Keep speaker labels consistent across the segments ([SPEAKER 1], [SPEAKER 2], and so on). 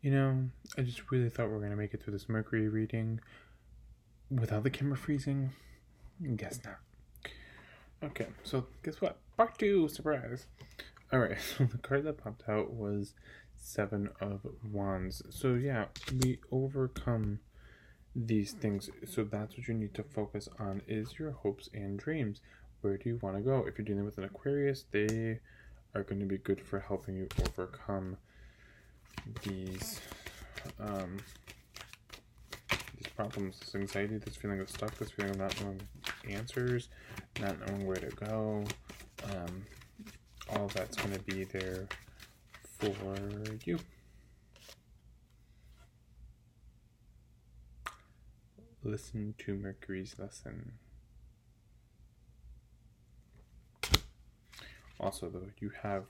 [SPEAKER 1] You know, I just really thought we were going to make it through this Mercury reading without the camera freezing. Guess not. Okay, so guess what? Part 2, surprise! Alright, so the card that popped out was Seven of Wands. So yeah, we overcome these things. So that's what you need to focus on, is your hopes and dreams. Where do you want to go? If you're dealing with an Aquarius, they are going to be good for helping you overcome these problems, this anxiety, this feeling of stuck, this feeling of not knowing answers, not knowing where to go. All that's going to be there for you. Listen to Mercury's lesson. Also, though, you have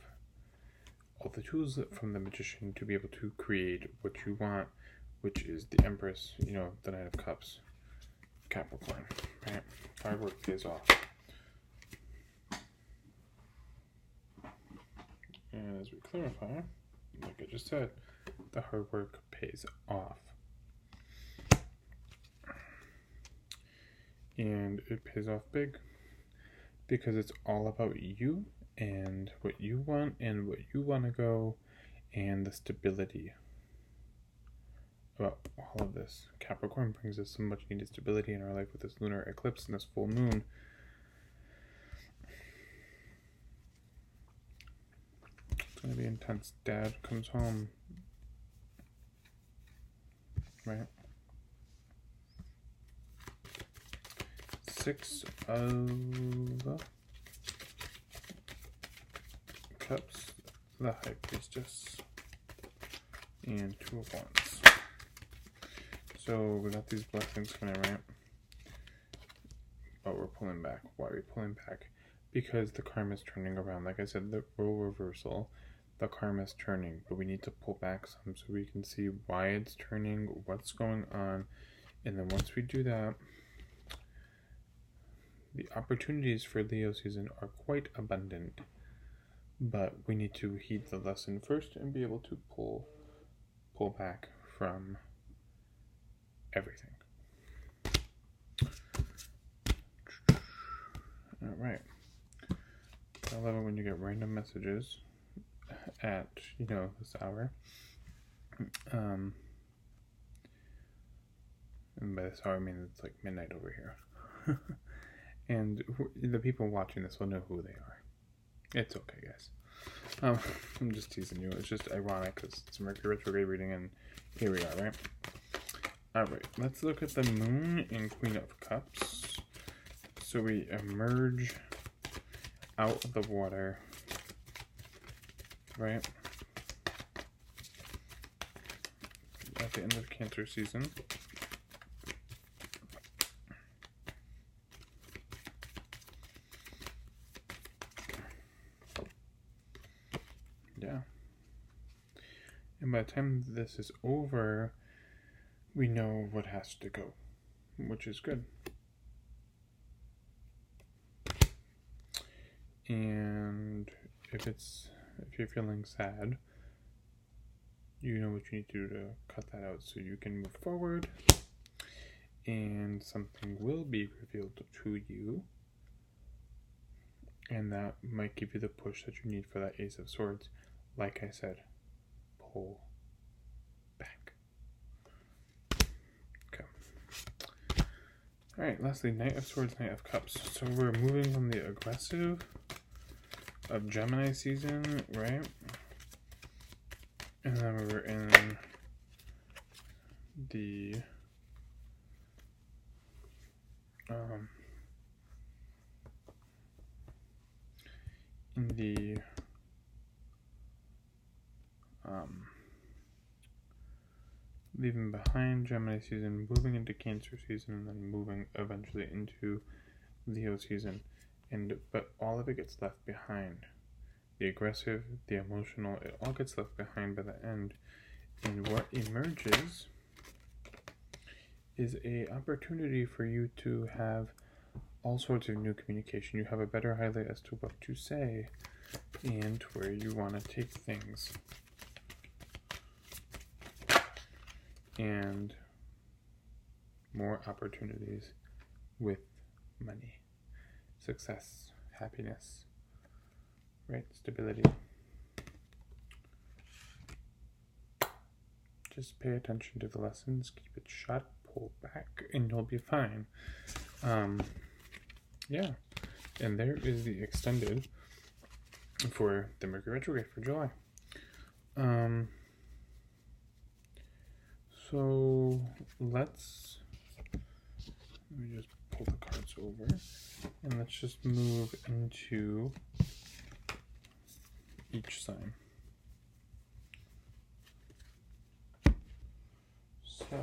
[SPEAKER 1] all the tools from the Magician to be able to create what you want, which is the Empress, you know, the Knight of Cups, Capricorn, right? Hard work pays off. And as we clarify, like I just said, the hard work pays off. And it pays off big because it's all about you and what you want and what you want to go and the stability about all of this. Capricorn brings us some much needed stability in our life with this lunar eclipse and this full moon. It's going to be intense. Dad comes home, right? Six of Cups, the High Priestess, and Two of Wands. So we got these blessings coming, right? But we're pulling back. Why are we pulling back? Because the karma is turning around. Like I said, the role reversal, the karma is turning, but we need to pull back some so we can see why it's turning, what's going on, and then once we do that, the opportunities for Leo season are quite abundant, but we need to heed the lesson first and be able to pull back from everything. All right. I love it when you get random messages at, you know, this hour. And by this hour, I mean it's like midnight over here. And the people watching this will know who they are. It's okay, guys. I'm just teasing you. It's just ironic because it's a Mercury Retrograde reading, and here we are, right? Alright, let's look at the Moon in Queen of Cups. So we emerge out of the water, right? At the end of Cancer season. Yeah. And by the time this is over, we know what has to go, which is good. And if you're feeling sad, you know what you need to do to cut that out so you can move forward, and something will be revealed to you, and that might give you the push that you need for that Ace of Swords. Like I said, pull back. Okay. Alright, lastly, Knight of Swords, Knight of Cups. So we're moving from the aggressive of Gemini season, right? And then we're in the leaving behind Gemini season, moving into Cancer season, and then moving eventually into Leo season. But all of it gets left behind. The aggressive, the emotional, it all gets left behind by the end. And what emerges is a opportunity for you to have all sorts of new communication. You have a better highlight as to what to say and where you want to take things. and more opportunities with money, success, happiness, right? Stability. Just pay attention to the lessons, keep it shut, pull back, and you'll be fine. Yeah, and there is the extended for the Mercury Retrograde for July. So let me just pull the cards over, and let's just move into each sign. So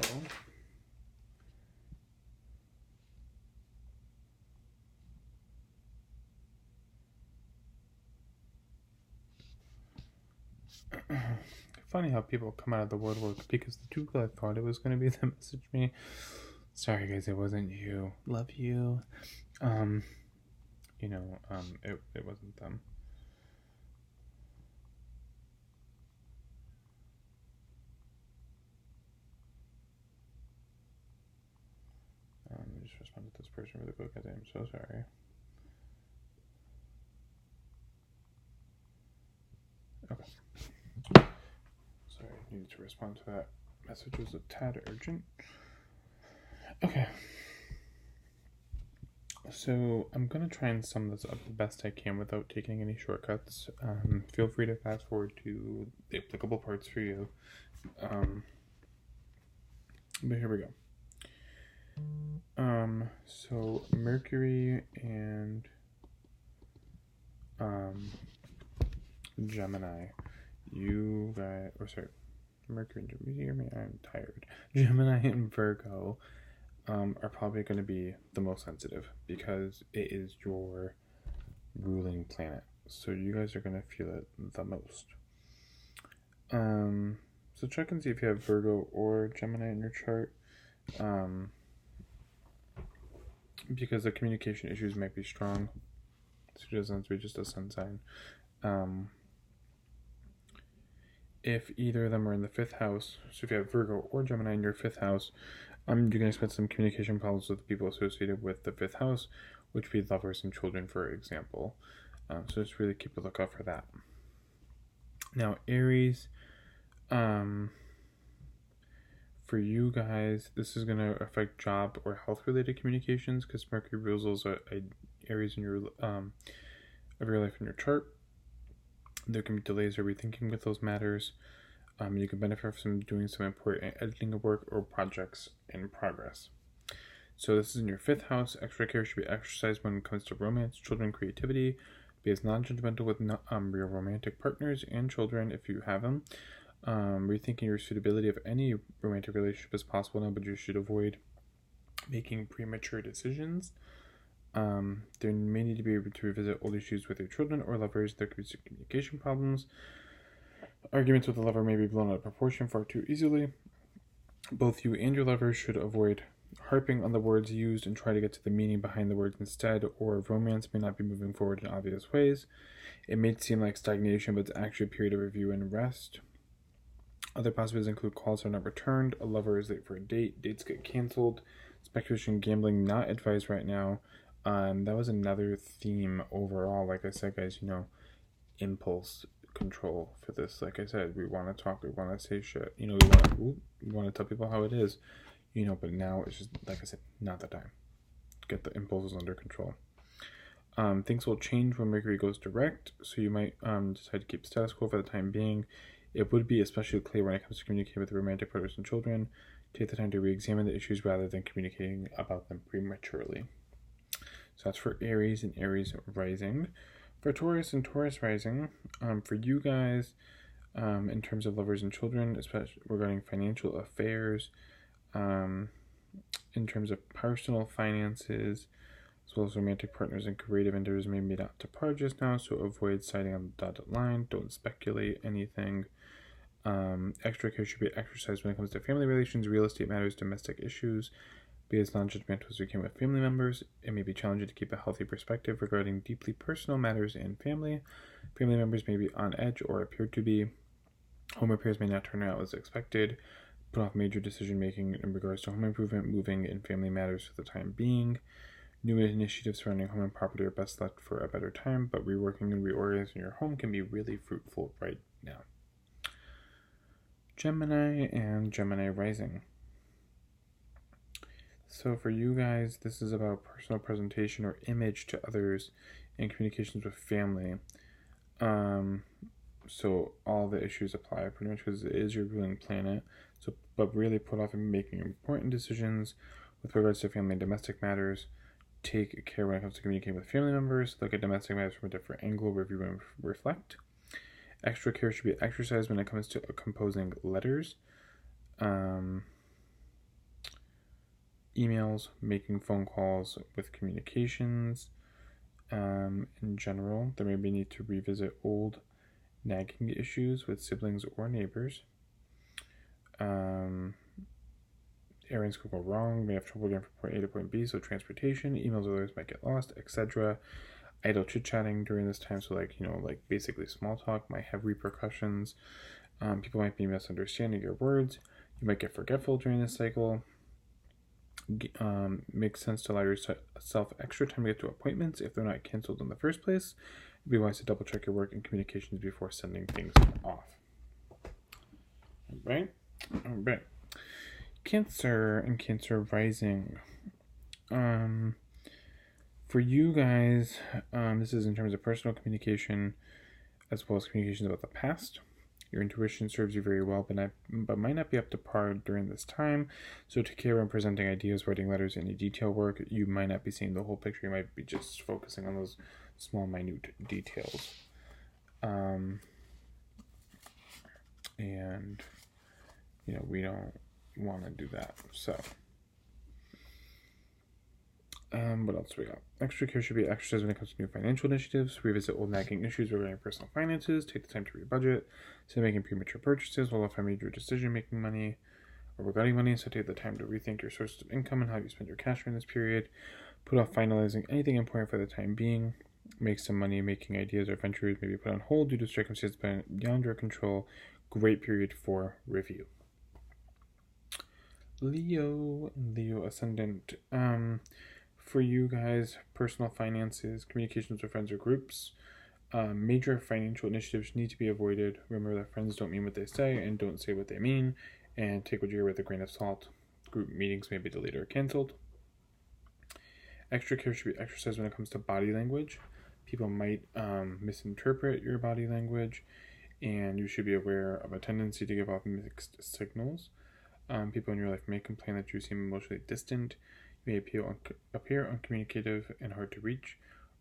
[SPEAKER 1] funny how people come out of the woodwork, because the two I thought it was going to be that messaged me. Sorry guys, it wasn't you. Love you. It wasn't them. Let me just respond to this person really quick, guys. I'm so sorry. Okay. Sorry, I needed to respond to that message. It was a tad urgent. Okay. So I'm going to try and sum this up the best I can without taking any shortcuts. Feel free to fast forward to the applicable parts for you. But here we go. So Mercury and Gemini, you guys, Mercury and Gemini, I'm tired. Gemini and Virgo are probably going to be the most sensitive because it is your ruling planet. So you guys are going to feel it the most. So check and see if you have Virgo or Gemini in your chart. Because the communication issues might be strong. So it doesn't have to be just a sun sign. If either of them are in the 5th house, so if you have Virgo or Gemini in your 5th house, you're going to expect some communication problems with people associated with the 5th house, which would be lovers and children, for example. So just really keep a lookout for that. Now, Aries, for you guys, this is going to affect job or health-related communications because Mercury rules areas in your of your life in your chart. There can be delays or rethinking with those matters. You can benefit from doing some important editing of work or projects in progress. So this is in your 5th house. Extra care should be exercised when it comes to romance, children, creativity. Be as non-judgmental with your romantic partners and children if you have them. Rethinking your suitability of any romantic relationship is possible now, but you should avoid making premature decisions. There may need to be able to revisit old issues with your children or lovers. There could be some communication problems. Arguments with the lover may be blown out of proportion far too easily. Both you and your lover should avoid harping on the words used and try to get to the meaning behind the words instead, or romance may not be moving forward in obvious ways. It may seem like stagnation, but it's actually a period of review and rest. Other possibilities include calls are not returned, a lover is late for a date, dates get canceled, speculation, gambling, not advised right now. That was another theme overall. Like I said, guys, impulse control for this. Like I said, we want to talk, we want to say shit, we want to tell people how it is, but now it's just, like I said, not the time. Get the impulses under control. Things will change when Mercury goes direct, so you might decide to keep status quo for the time being. It would be especially clear when it comes to communicating with romantic partners and children. Take the time to re-examine the issues rather than communicating about them prematurely. So that's for Aries and Aries rising. For Taurus and Taurus rising, for you guys, in terms of lovers and children, especially regarding financial affairs, in terms of personal finances, as well as romantic partners and creative endeavors may be not to par just now, so avoid siding on the dotted line. Don't speculate anything. Extra care should be exercised when it comes to family relations, real estate matters, domestic issues. Be as non-judgmental as you can with family members. It may be challenging to keep a healthy perspective regarding deeply personal matters and family. Family members may be on edge or appear to be. Home repairs may not turn out as expected. Put off major decision making in regards to home improvement, moving, and family matters for the time being. New initiatives surrounding home and property are best left for a better time, but reworking and reorganizing your home can be really fruitful right now. Gemini and Gemini rising. So for you guys, this is about personal presentation or image to others and communications with family. So all the issues apply pretty much because it is your ruling planet. So, but really put off in making important decisions with regards to family and domestic matters. Take care when it comes to communicating with family members. Look at domestic matters from a different angle, review and reflect. Extra care should be exercised when it comes to composing letters, emails, making phone calls with communications. In general, there may be need to revisit old nagging issues with siblings or neighbors. Errands could go wrong, may have trouble getting from point A to point B, so transportation, emails or letters might get lost, etc. Idle chit-chatting during this time, so like basically small talk might have repercussions. People might be misunderstanding your words. You might get forgetful during this cycle. Makes sense to allow yourself extra time to get to appointments if they're not canceled in the first place. It'd be wise to double check your work and communications before sending things off. All right. Cancer and Cancer rising. For you guys, this is in terms of personal communication as well as communications about the past. Your intuition serves you very well, but might not be up to par during this time. So take care when presenting ideas, writing letters, any detail work. You might not be seeing the whole picture. You might be just focusing on those small, minute details. And we don't want to do that. So, what else do we got? Extra care should be exercised when it comes to new financial initiatives. Revisit old nagging issues regarding personal finances. Take the time to rebudget. So making premature purchases will affect major decision-making money or regarding money. So take the time to rethink your sources of income and how you spend your cash during this period. Put off finalizing anything important for the time being. Make some money making ideas or ventures maybe put on hold due to circumstances beyond your control. Great period for review. Leo ascendant. For you guys, personal finances, communications with friends or groups, major financial initiatives need to be avoided. Remember that friends don't mean what they say and don't say what they mean, and take what you hear with a grain of salt. Group meetings may be delayed or canceled. Extra care should be exercised when it comes to body language. People might misinterpret your body language, and you should be aware of a tendency to give off mixed signals. People in your life may complain that you seem emotionally distant. You may appear uncommunicative and hard to reach,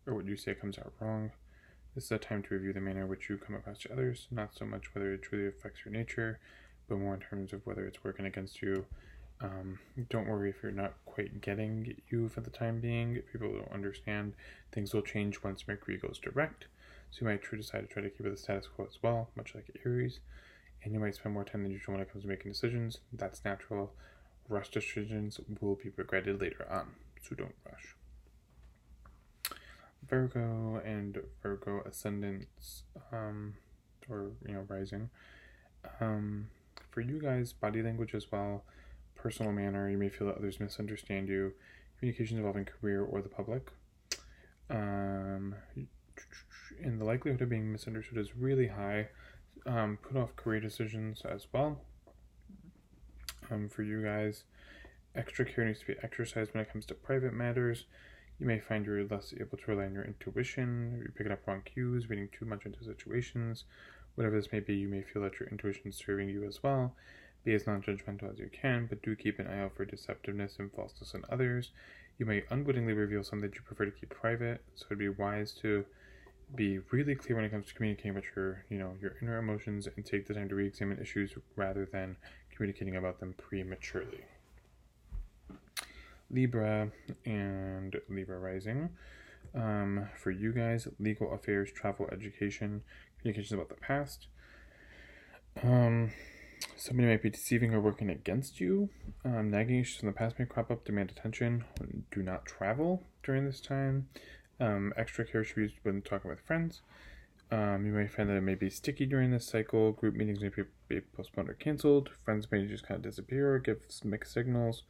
[SPEAKER 1] or what you say comes out wrong. This is a time to review the manner in which you come across to others, not so much whether it truly affects your nature, but more in terms of whether it's working against you. Don't worry if you're not quite getting you for the time being. If people don't understand, things will change once Mercury goes direct. So you might decide to try to keep it the status quo as well, much like Aries. And you might spend more time than usual when it comes to making decisions. That's natural. Rush decisions will be regretted later on, so don't rush. Virgo and Virgo ascendants, rising. For you guys, body language as well, personal manner. You may feel that others misunderstand you. Communications involving career or the public. And the likelihood of being misunderstood is really high. Put off career decisions as well. For you guys, extra care needs to be exercised when it comes to private matters. You may find you're less able to rely on your intuition. You're picking up wrong cues, reading too much into situations. Whatever this may be, you may feel that your intuition is serving you as well. Be as non-judgmental as you can, but do keep an eye out for deceptiveness and falseness in others. You may unwittingly reveal something that you prefer to keep private, so it'd be wise to be really clear when it comes to communicating about your inner emotions and take the time to re-examine issues rather than communicating about them prematurely. Libra and Libra rising. For you guys, legal affairs, travel, education, communications about the past. Somebody might be deceiving or working against you. Nagging issues from the past may crop up, demand attention. Do not travel during this time. Extra care should be used when talking with friends. You might find that it may be sticky during this cycle. Group meetings may be postponed or canceled. Friends may just kind of disappear or give mixed signals.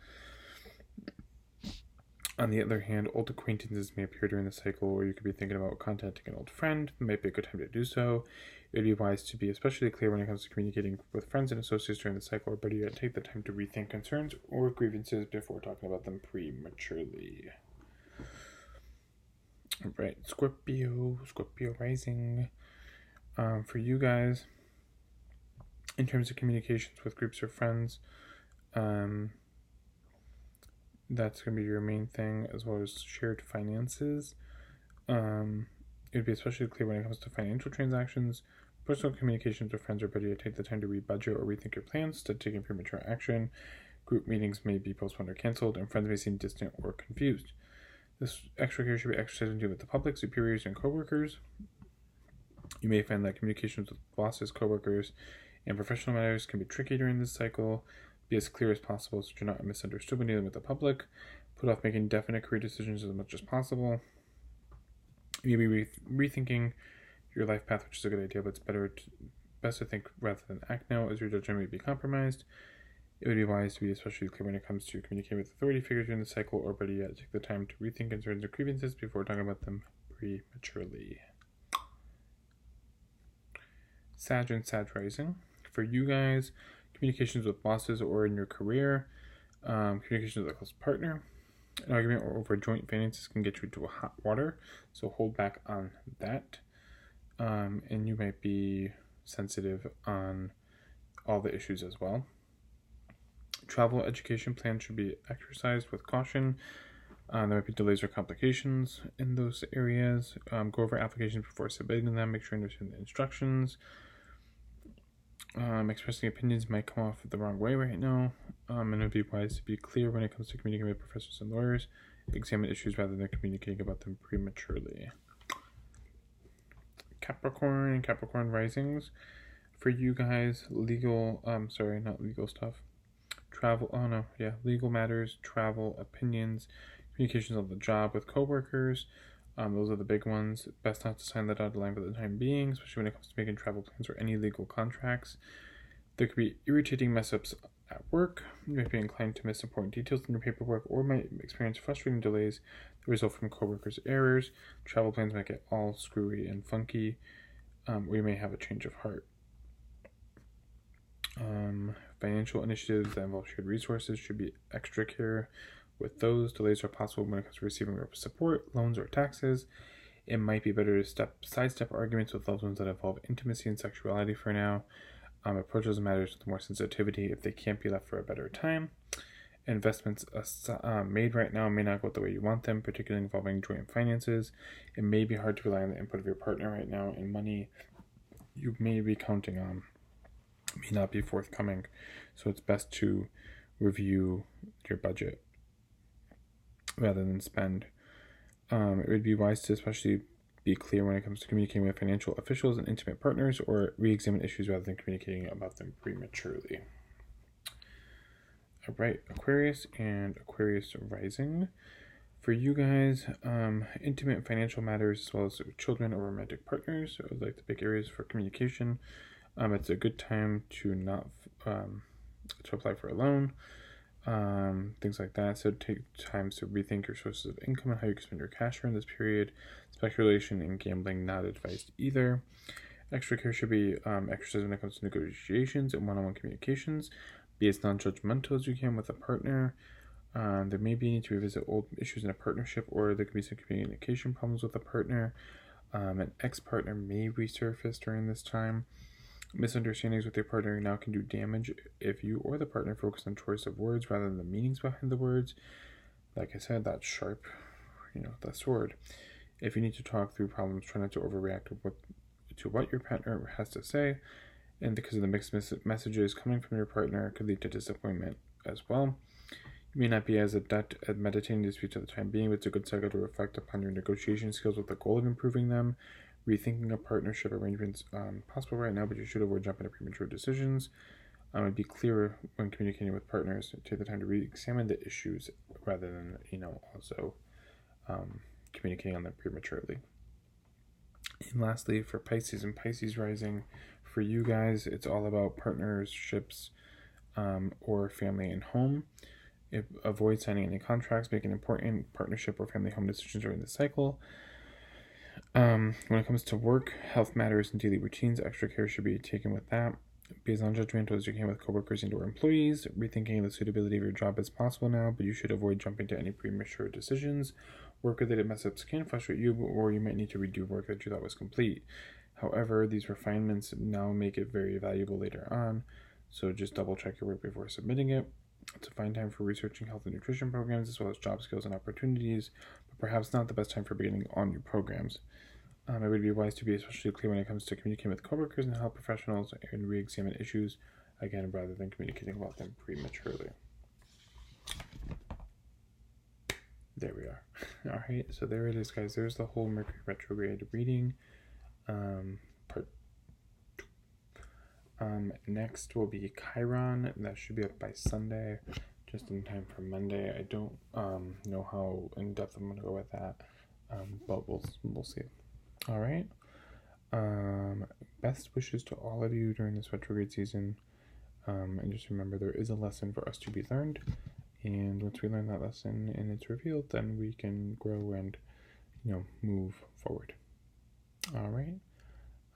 [SPEAKER 1] On the other hand, old acquaintances may appear during the cycle, or you could be thinking about contacting an old friend. It might be a good time to do so. It would be wise to be especially clear when it comes to communicating with friends and associates during the cycle, or better yet, take the time to rethink concerns or grievances before talking about them prematurely. All right, Scorpio rising. For you guys, in terms of communications with groups or friends, that's going to be your main thing, as well as shared finances. It would be especially clear when it comes to financial transactions. Personal communications with friends are better to take the time to rebudget or rethink your plans instead of taking premature action. Group meetings may be postponed or canceled, and friends may seem distant or confused. This extra care should be exercised with the public, superiors, and coworkers. You may find that communications with bosses, coworkers, and professional matters can be tricky during this cycle. Be as clear as possible so you're not misunderstood when dealing with the public. Put off making definite career decisions as much as possible. You may be rethinking your life path, which is a good idea, but it's best to think rather than act now, as your judgment may be compromised. It would be wise to be especially clear when it comes to communicating with authority figures during the cycle, or better yet, take the time to rethink concerns or grievances before talking about them prematurely. Sag and Sag rising. For you guys, communications with bosses or in your career, communications with a close partner, an argument over joint finances can get you into a hot water, so hold back on that. And you might be sensitive on all the issues as well. Travel education plans should be exercised with caution. There might be delays or complications in those areas. Go over applications before submitting them. Make sure you understand the instructions. Expressing opinions might come off the wrong way right now. And it would be wise to be clear when it comes to communicating with professors and lawyers. Examine issues rather than communicating about them prematurely. Capricorn and Capricorn risings. For you guys, legal stuff. Legal matters, travel, opinions, communications on the job with coworkers. Those are the big ones. Best not to sign the dotted line for the time being, especially when it comes to making travel plans or any legal contracts. There could be irritating mess-ups at work. You might be inclined to miss important details in your paperwork, or might experience frustrating delays that result from coworkers' errors. Travel plans might get all screwy and funky, or you may have a change of heart. Financial initiatives that involve shared resources should be extra care with those. Delays are possible when it comes to receiving support, loans, or taxes. It might be better to sidestep arguments with loved ones that involve intimacy and sexuality for now. Approach those matters with more sensitivity if they can't be left for a better time. Investments made right now may not go the way you want them, particularly involving joint finances. It may be hard to rely on the input of your partner right now, and money you may be counting on may not be forthcoming, so it's best to review your budget rather than spend. It would be wise to especially be clear when it comes to communicating with financial officials and intimate partners, or re-examine issues rather than communicating about them prematurely. All right, Aquarius and Aquarius rising. For you guys, intimate financial matters as well as children or romantic partners are like the big areas for communication. It's a good time to not to apply for a loan, things like that. So take time to rethink your sources of income and how you can spend your cash during this period. Speculation and gambling not advised either. Extra care should be exercised when it comes to negotiations and one-on-one communications. Be as non-judgmental as you can with a partner. There may be a need to revisit old issues in a partnership, or there could be some communication problems with a partner. An ex-partner may resurface during this time. Misunderstandings with your partner now can do damage if you or the partner focus on choice of words rather than the meanings behind the words. Like I said, that sharp, that sword. If you need to talk through problems, try not to overreact to what your partner has to say, and because of the mixed messages coming from your partner, it could lead to disappointment as well. You may not be as adept at meditating disputes at the time being, but it's a good cycle to reflect upon your negotiation skills with the goal of improving them. Rethinking a partnership arrangements possible right now, but you should avoid jumping to premature decisions. And be clearer when communicating with partners. Take the time to re-examine the issues rather than, also communicating on them prematurely. And lastly, for Pisces and Pisces rising, for you guys, it's all about partnerships or family and home. Avoid signing any contracts, making important partnership or family home decisions during the cycle. When it comes to work, health matters and daily routines, extra care should be taken with that. Be as non-judgmental as you can with coworkers and or employees. Rethinking the suitability of your job is possible now, but you should avoid jumping to any premature decisions. Work-related mess-ups can frustrate you, or you might need to redo work that you thought was complete. However, these refinements now make it very valuable later on, so just double-check your work before submitting it. To find time for researching health and nutrition programs as well as job skills and opportunities, but perhaps not the best time for beginning on your programs. It would be wise to be especially clear when it comes to communicating with coworkers and health professionals and re-examine issues, again, rather than communicating about them prematurely. There we are. All right, so there it is, guys. There's the whole Mercury retrograde reading. Part 2. Next will be Chiron. That should be up by Sunday, just in time for Monday. I don't know how in depth I'm gonna go with that, but we'll see. All right. Best wishes to all of you during this retrograde season. And just remember, there is a lesson for us to be learned. And once we learn that lesson and it's revealed, then we can grow and, move forward. All right.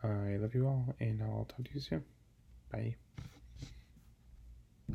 [SPEAKER 1] I love you all, and I'll talk to you soon. Bye.